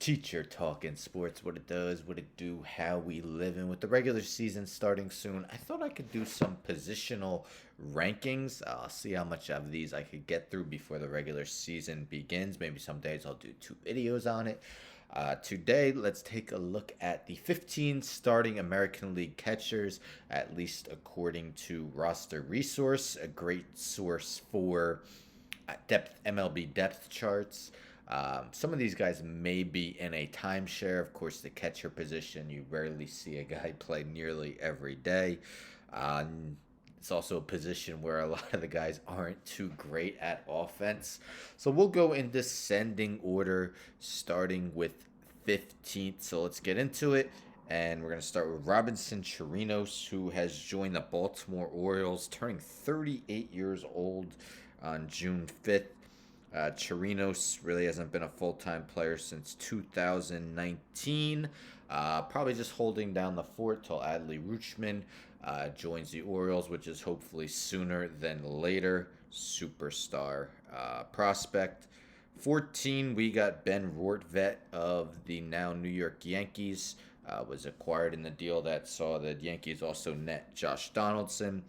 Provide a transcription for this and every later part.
Teacher talking sports, what it does, what it do, how we live in. With the regular season starting soon, I thought I could do some positional rankings. I'll see how much of these I could get through before the regular season begins. Maybe some days I'll do two videos on it. Today, let's take a look at the 15 starting American League catchers, at least according to Roster Resource, a great source for depth MLB depth charts. Some of these guys may be in a timeshare. Of course, the catcher position, you rarely see a guy play nearly every day. It's also a position where a lot of the guys aren't too great at offense. So we'll go in descending order, starting with 15th. So let's get into it. And we're going to start with Robinson Chirinos, who has joined the Baltimore Orioles, turning 38 years old on June 5th. Chirinos really hasn't been a full-time player since 2019. Probably just holding down the fort till Adley Rutschman joins the Orioles, which is hopefully sooner than later. Superstar prospect. 14, we got Ben Rortvedt of the now New York Yankees. Was acquired in the deal that saw the Yankees also net Josh Donaldson.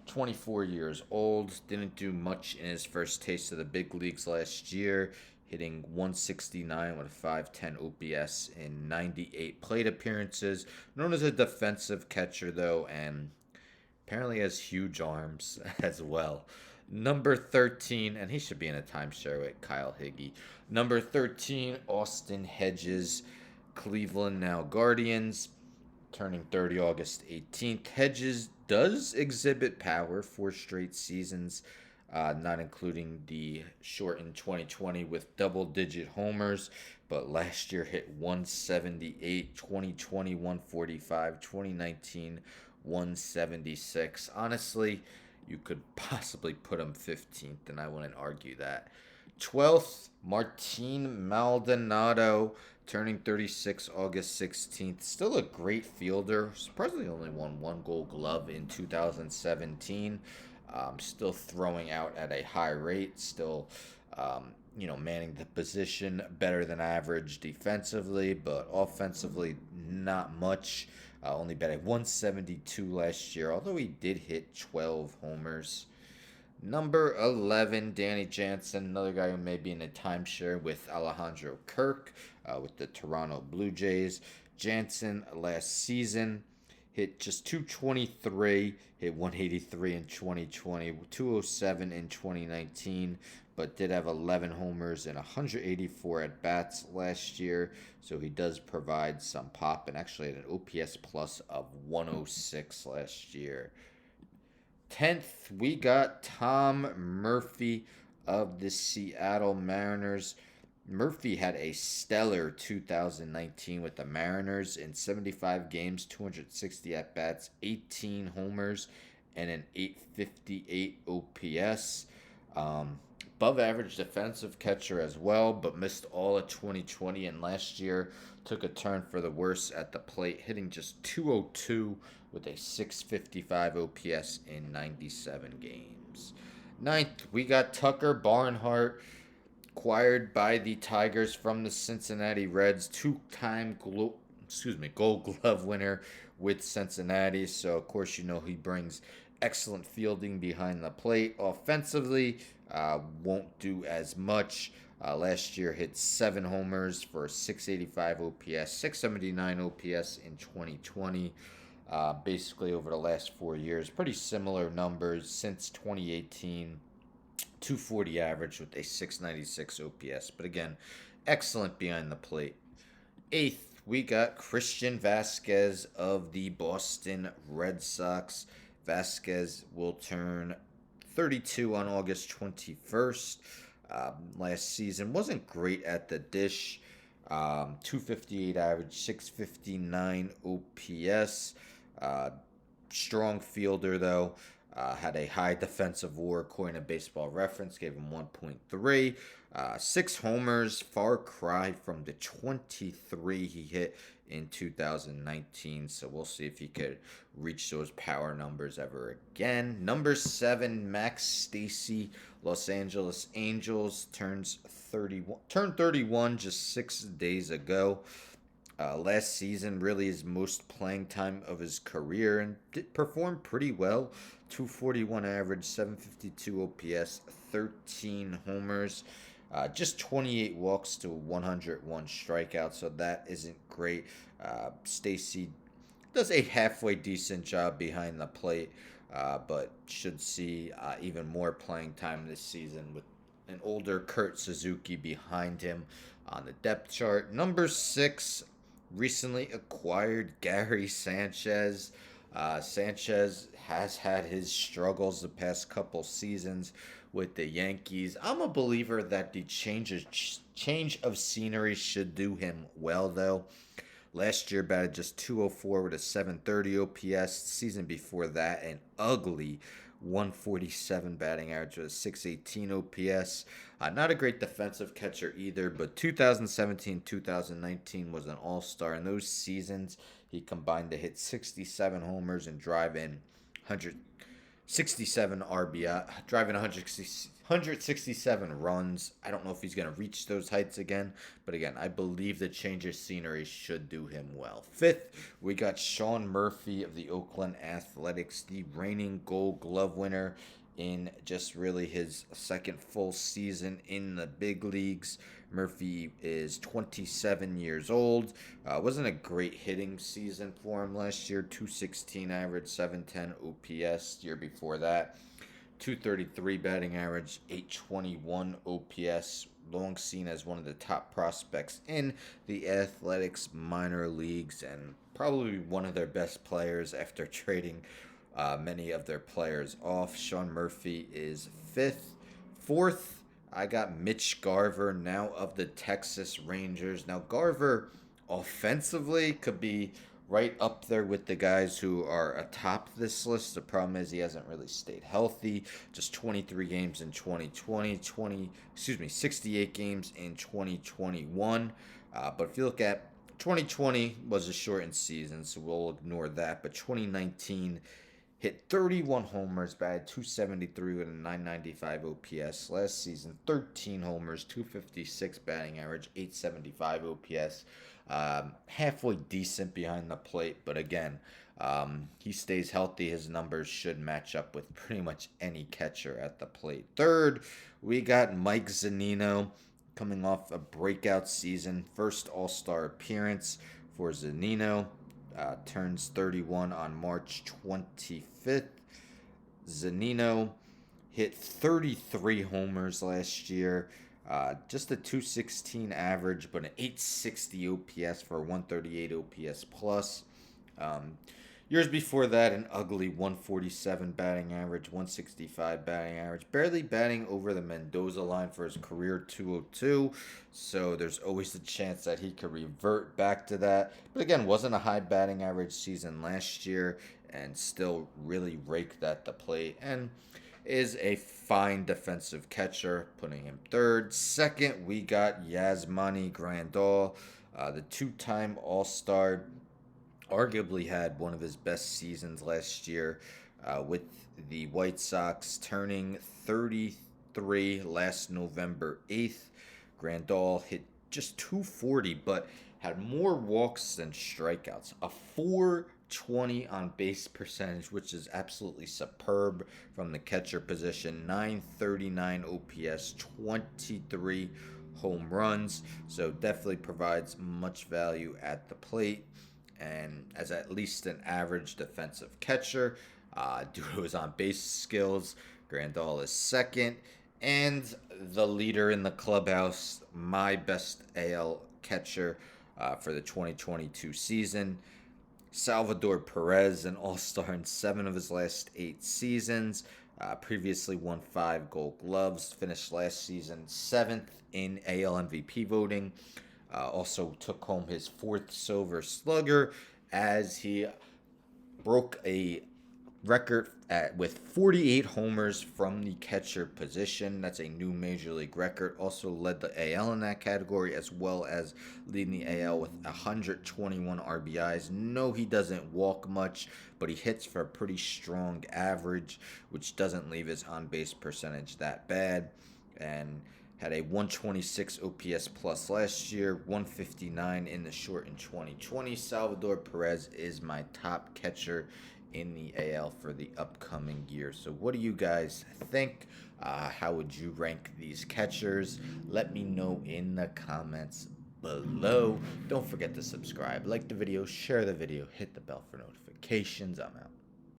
24 years old, didn't do much in his first taste of the big leagues last year, hitting 169 with a 510 OPS in 98 plate appearances. Known as a defensive catcher, though, and apparently has huge arms as well. Number 13, and he should be in a timeshare with Kyle Higgy. Number 13, Austin Hedges, Cleveland now Guardians, turning 30 August 18th. Hedges does exhibit power for straight seasons, not including the shortened 2020 with double-digit homers, but last year hit 178, 2020 145, 2019 176. Honestly, you could possibly put him 15th, and I wouldn't argue that. 12th, Martin Maldonado, turning 36 August 16th. Still a great fielder. Surprisingly only won one Gold Glove in 2017. Still throwing out at a high rate. Still, manning the position better than average defensively, but offensively not much. Only batted 172 last year, although he did hit 12 homers. Number 11, Danny Jansen, another guy who may be in a timeshare with Alejandro Kirk with the Toronto Blue Jays. Jansen last season hit just 223, hit 183 in 2020, 207 in 2019, but did have 11 homers and 184 at bats last year. So he does provide some pop, and actually had an OPS plus of 106 last year. 10th, we got Tom Murphy of the Seattle Mariners. Murphy had a stellar 2019 with the Mariners in 75 games, 260 at-bats, 18 homers, and an 858 OPS. Above average defensive catcher as well, but missed all of 2020, and last year took a turn for the worse at the plate, hitting just 202 with a 655 OPS in 97 games. 9th, we got Tucker Barnhart, acquired by the Tigers from the Cincinnati Reds, two-time Gold Glove winner with Cincinnati. So of course he brings excellent fielding behind the plate. Offensively, won't do as much. Last year hit 7 homers for 685 OPS, 679 OPS in 2020. Basically over the last 4 years, pretty similar numbers since 2018. 240 average with a 696 OPS. But again, excellent behind the plate. 8th, we got Christian Vasquez of the Boston Red Sox. Vasquez will turn 32 on August 21st. Last season wasn't great at the dish. 258 average, 659 OPS. Strong fielder, though. Had a high defensive WAR according to Baseball Reference, gave him 1.3. Six homers, far cry from the 23 he hit in 2019. So we'll see if he could reach those power numbers ever again. Number seven, Max Stasey, Los Angeles Angels, turned 31 just 6 days ago. Last season, really his most playing time of his career, and did perform pretty well. 241 average, 752 OPS, 13 homers, just 28 walks to 101 strikeouts, so that isn't great. Stacy does a halfway decent job behind the plate, but should see even more playing time this season with an older Kurt Suzuki behind him on the depth chart. Number six, recently acquired Gary Sanchez. Sanchez has had his struggles the past couple seasons with the Yankees. I'm a believer that the change of scenery should do him well, though. Last year batted just 204 with a 730 OPS. Season before that, an ugly 147 batting average with a 618 OPS. Not a great defensive catcher either, but 2017 2019 was an all star. In those seasons, he combined to hit 67 homers and drive in 167 RBI, driving 167 runs. I don't know if he's going to reach those heights again, but again, I believe the change of scenery should do him well. Fifth, we got Sean Murphy of the Oakland Athletics, the reigning Gold Glove winner in just really his second full season in the big leagues. Murphy is 27 years old. Wasn't a great hitting season for him last year. 216 average, 710 OPS. Year before that, 233 batting average, 821 OPS. Long seen as one of the top prospects in the Athletics minor leagues and probably one of their best players after trading many of their players off. Sean Murphy is fifth. Fourth, I got Mitch Garver, now of the Texas Rangers. Now, Garver offensively could be right up there with the guys who are atop this list. The problem is he hasn't really stayed healthy. Just 23 games in 2020, 68 games in 2021. But if you look at 2020 was a shortened season, so we'll ignore that. But 2019 hit 31 homers, batted 273 with a 995 OPS. Last season, 13 homers, 256 batting average, 875 OPS. Halfway decent behind the plate, but again, he stays healthy. His numbers should match up with pretty much any catcher at the plate. Third, we got Mike Zunino coming off a breakout season. First All-Star appearance for Zunino. Turns 31 on March 25th. Zunino hit 33 homers last year. Just a 216 average, but an 860 OPS for 138 OPS plus. Years before that, an ugly 147 batting average, 165 batting average, barely batting over the Mendoza line for his career 202. So there's always the chance that he could revert back to that. But again, wasn't a high batting average season last year and still really raked at the plate and is a fine defensive catcher, putting him third. Second, we got Yasmani Grandal, the two-time All-Star. Arguably had one of his best seasons last year with the White Sox, turning 33 last November 8th. Grandal hit just 240, but had more walks than strikeouts. A 420 on base percentage, which is absolutely superb from the catcher position. 939 OPS, 23 home runs. So definitely provides much value at the plate. And as at least an average defensive catcher, due to his on base skills, Grandal is second. And the leader in the clubhouse, my best AL catcher for the 2022 season, Salvador Perez, an all-star in 7 of his last 8 seasons. Previously won 5 Gold Gloves. Finished last season 7th in AL MVP voting. Also took home his 4th Silver Slugger as he broke a record with 48 homers from the catcher position. That's a new major league record. Also led the AL in that category, as well as leading the AL with 121 RBIs. No, he doesn't walk much, but he hits for a pretty strong average, which doesn't leave his on-base percentage that bad. And had a 126 OPS plus last year, 159 in the short in 2020. Salvador Perez is my top catcher in the AL for the upcoming year. So what do you guys think? How would you rank these catchers? Let me know in the comments below. Don't forget to subscribe, like the video, share the video, hit the bell for notifications. I'm out.